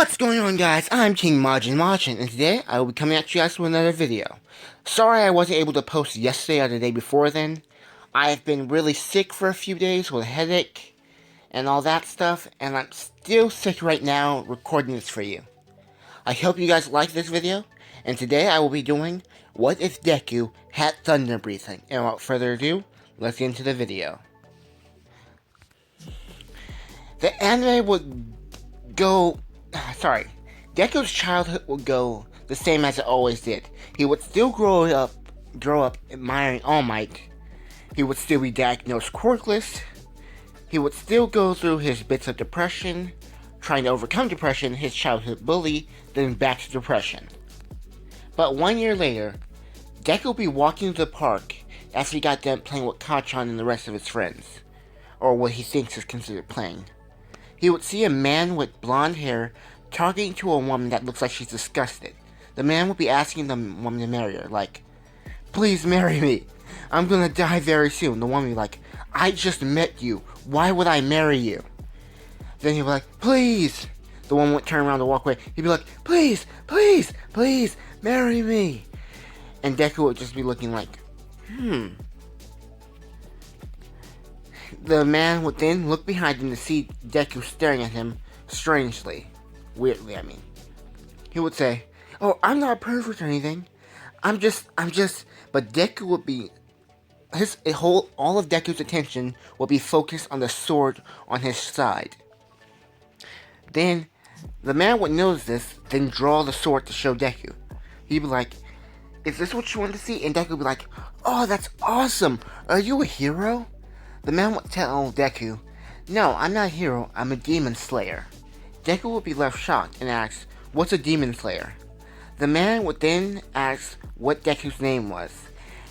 What's going on, guys? I'm King Majin, and today I will be coming at you guys with another video. Sorry I wasn't able to post yesterday or the day before then. I have been really sick for a few days with a headache and all that stuff, and I'm still sick right now recording this for you. I hope you guys like this video, and today I will be doing What If Deku Had Thunder Breathing? And without further ado, let's get into the video. The anime would go... Deku's childhood would go the same as it always did. He would still grow up admiring All Might. He would still be diagnosed quirkless. He would still go through his bits of depression, trying to overcome depression, his childhood bully, then back to depression. But 1 year later, Deku would be walking to the park after he got done playing with Kachan and the rest of his friends, or what he thinks is considered playing. He would see a man with blonde hair talking to a woman that looks like she's disgusted. The man would be asking the woman to marry her, like, "Please marry me. I'm gonna die very soon." The woman would be like, "I just met you. Why would I marry you?" Then he'd be like, "Please." The woman would turn around to walk away. He'd be like, "Please, please, please, marry me." And Deku would just be looking like, The man would then look behind him to see Deku staring at him strangely. Weirdly, I mean. He would say, "Oh, I'm not perfect or anything. I'm just... But Deku would be... all of Deku's attention would be focused on the sword on his side. Then, the man would notice this, then draw the sword to show Deku. He'd be like, "Is this what you want to see?" And Deku would be like, "Oh, that's awesome. Are you a hero?" The man would tell Deku, "No, I'm not a hero. I'm a demon slayer." Deku would be left shocked and ask, "What's a demon slayer?" The man would then ask what Deku's name was,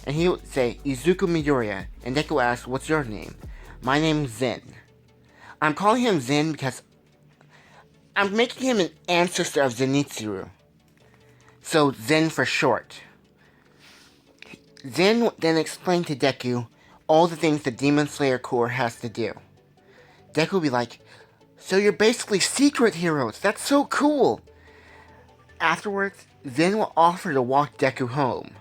and he would say, "Izuku Midoriya," and Deku would ask, "What's your name?" "My name's Zen. I'm calling him Zen because I'm making him an ancestor of Zenitsu. So Zen for short." Zen would then explain to Deku all the things the Demon Slayer Corps has to do. Deku would be like, "So you're basically secret heroes. That's so cool." Afterwards, Zen will offer to walk Deku home.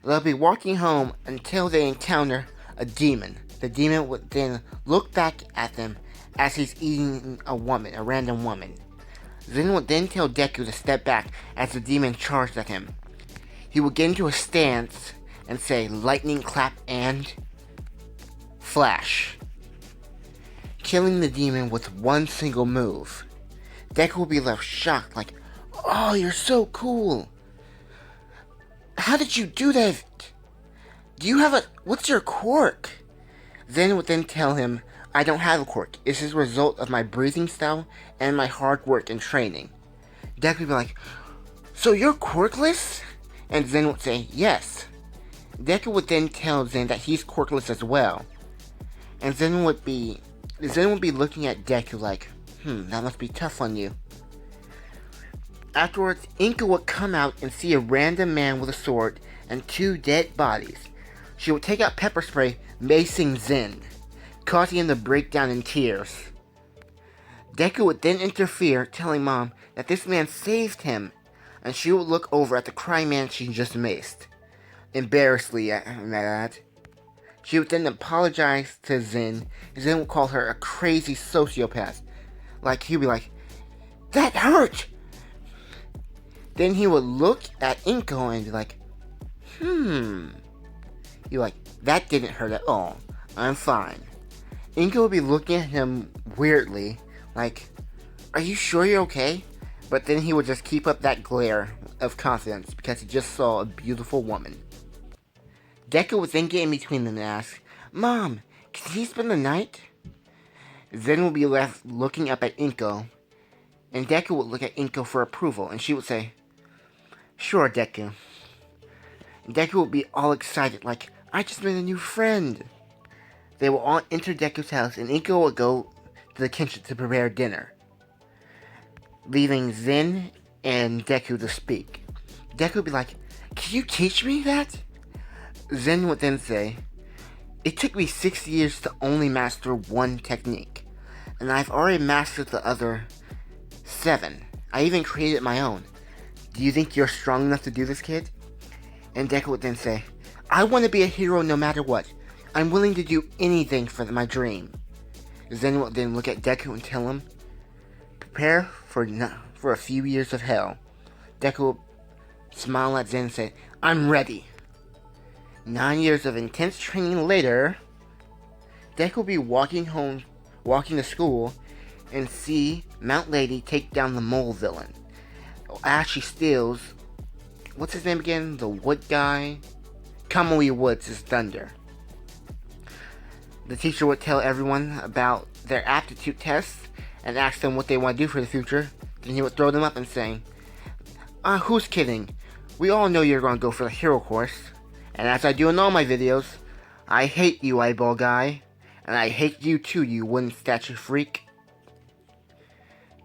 They'll be walking home until they encounter a demon. The demon would then look back at them as he's eating a random woman. Zen would then tell Deku to step back as the demon charged at him. He would get into a stance and say, "Lightning clap and flash," killing the demon with one single move. Deku will be left shocked, like, "Oh, you're so cool. How did you do that? What's your quirk?" Zen would then tell him, "I don't have a quirk. It's a result of my breathing style and my hard work and training." Deku would be like, "So you're quirkless?" And Zen would say, "Yes." Deku would then tell Zen that he's quirkless as well. And Zen would be looking at Deku like, that must be tough on you. Afterwards, Inka would come out and see a random man with a sword and two dead bodies. She would take out pepper spray, macing Zen, causing him to break down in tears. Deku would then interfere, telling Mom that this man saved him, and she would look over at the crying man she just maced. Embarrassedly at that. She would then apologize to Zen, and Zen would call her a crazy sociopath. Like, he'd be like, "That hurt!" Then he would look at Inko and be like, He'd be like, "That didn't hurt at all. I'm fine." Inko would be looking at him weirdly, like, "Are you sure you're okay?" But then he would just keep up that glare of confidence because he just saw a beautiful woman. Deku would then get in between them and ask, "Mom, can he spend the night?" Zen would be left looking up at Inko, and Deku would look at Inko for approval, and she would say, "Sure, Deku." And Deku would be all excited, like, "I just made a new friend." They will all enter Deku's house, and Inko would go to the kitchen to prepare dinner, leaving Zen and Deku to speak. Deku would be like, "Can you teach me that?" Zen would then say, "It took me 6 years to only master one technique, and I've already mastered the other 7. I even created my own. Do you think you're strong enough to do this, kid? And Deku would then say, I want to be a hero no matter what. I'm willing to do anything for my dream. Zen would then look at Deku and tell him, prepare for a few years of hell. Deku would smile at Zen and say, I'm ready. 9 years of intense training later, Deku will be walking to school, and see Mount Lady take down the mole villain. As she steals, what's his name again? The wood guy? Kamui Woods' thunder. The teacher would tell everyone about their aptitude tests and ask them what they want to do for the future. Then he would throw them up and say, who's kidding? We all know you're going to go for the hero course. And as I do in all my videos, I hate you, eyeball guy. And I hate you too, you wooden statue freak.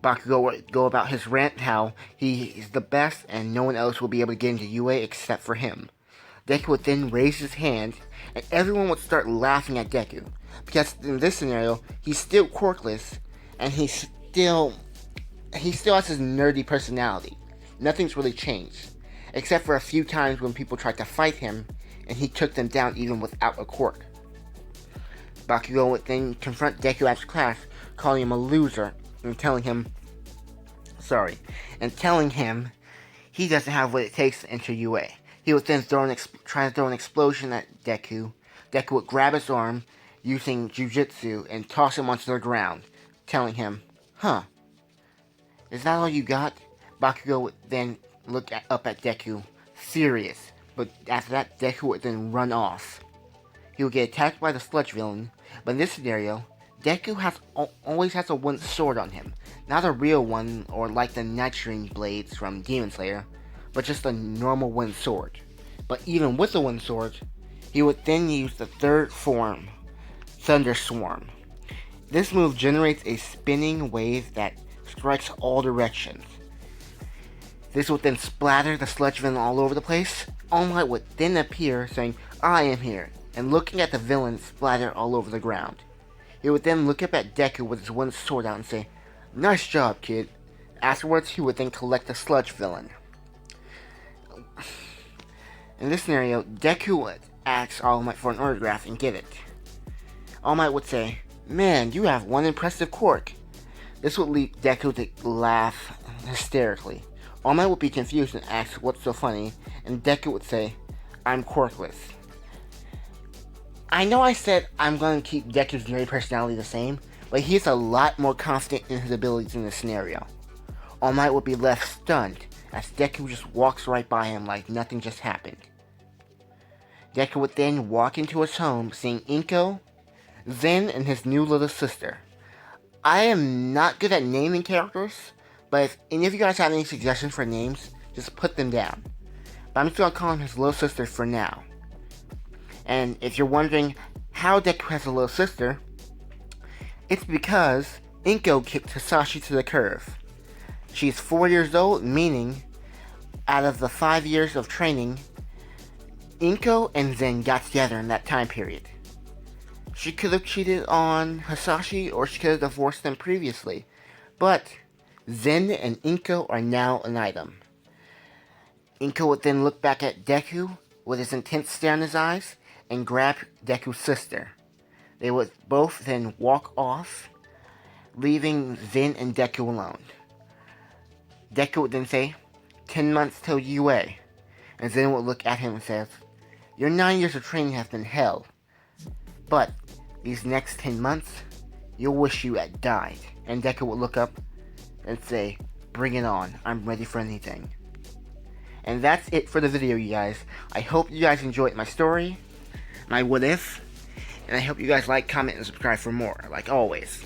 Bakugo would go about his rant how he is the best and no one else will be able to get into UA except for him. Deku would then raise his hand and everyone would start laughing at Deku. Because in this scenario, he's still quirkless and he still has his nerdy personality. Nothing's really changed. Except for a few times when people tried to fight him and he took them down even without a quirk. Bakugo would then confront Deku after class, calling him a loser and telling him he doesn't have what it takes to enter UA. He would then try to throw an explosion at Deku. Deku would grab his arm using jujitsu and toss him onto the ground, telling him, is that all you got? Bakugo would then look up at Deku, furious, but after that, Deku would then run off. He would get attacked by the sludge villain, but in this scenario, Deku always has a wooden sword on him. Not a real one or like the Nitrine blades from Demon Slayer, but just a normal wooden sword. But even with the wooden sword, he would then use the third form, Thunder Swarm. This move generates a spinning wave that strikes all directions. This would then splatter the sludge villain all over the place. All Might would then appear saying, I am here, and looking at the villain splatter all over the ground. He would then look up at Deku with his one sword out and say, nice job, kid. Afterwards, he would then collect the sludge villain. In this scenario, Deku would ask All Might for an autograph and get it. All Might would say, man, you have one impressive quirk. This would lead Deku to laugh hysterically. All Might would be confused and ask what's so funny, and Deku would say, I'm quirkless. I know I said I'm going to keep Deku's nerdy personality the same, but he's a lot more confident in his abilities in this scenario. All Might would be left stunned, as Deku just walks right by him like nothing just happened. Deku would then walk into his home, seeing Inko, Zen, and his new little sister. I am not good at naming characters, but if any of you guys have any suggestions for names, just put them down. But I'm just going to call him his little sister for now. And if you're wondering how Deku has a little sister, it's because Inko kicked Hisashi to the curb. She's 4 years old, meaning out of the 5 years of training, Inko and Zen got together in that time period. She could have cheated on Hisashi or she could have divorced them previously, but Zen and Inko are now an item. Inko would then look back at Deku with his intense stare in his eyes and grab Deku's sister. They would both then walk off, leaving Zen and Deku alone. Deku would then say, 10 months till UA, and Zen would look at him and say, your 9 years of training have been hell, but these next 10 months, you'll wish you had died. And Deku would look up and say, bring it on, I'm ready for anything. And that's it for the video, you guys. I hope you guys enjoyed my story, my what if, and I hope you guys like, comment, and subscribe for more, like always.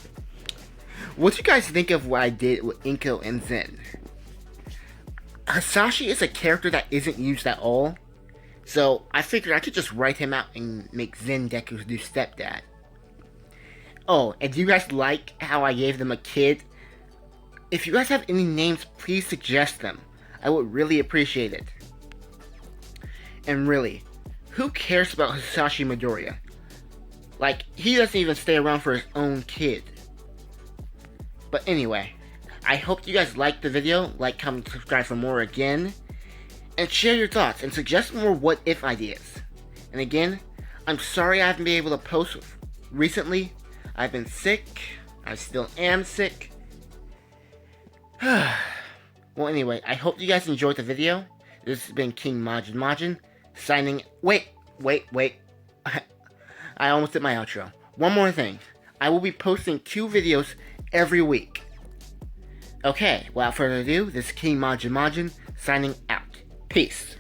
What do you guys think of what I did with Inko and Zen? Hisashi is a character that isn't used at all, so I figured I could just write him out and make Zen Deku's new stepdad. Oh, and do you guys like how I gave them a kid? If you guys have any names, please suggest them. I would really appreciate it. And really, who cares about Hisashi Midoriya? Like, he doesn't even stay around for his own kid. But anyway, I hope you guys liked the video. Like, comment, subscribe for more again. And share your thoughts and suggest more what if ideas. And again, I'm sorry I haven't been able to post recently. I've been sick. I still am sick. Well, anyway, I hope you guys enjoyed the video. This has been King Majin signing. Wait. I almost did my outro. One more thing. I will be posting 2 videos every week. Okay, without further ado, this is King Majin signing out. Peace.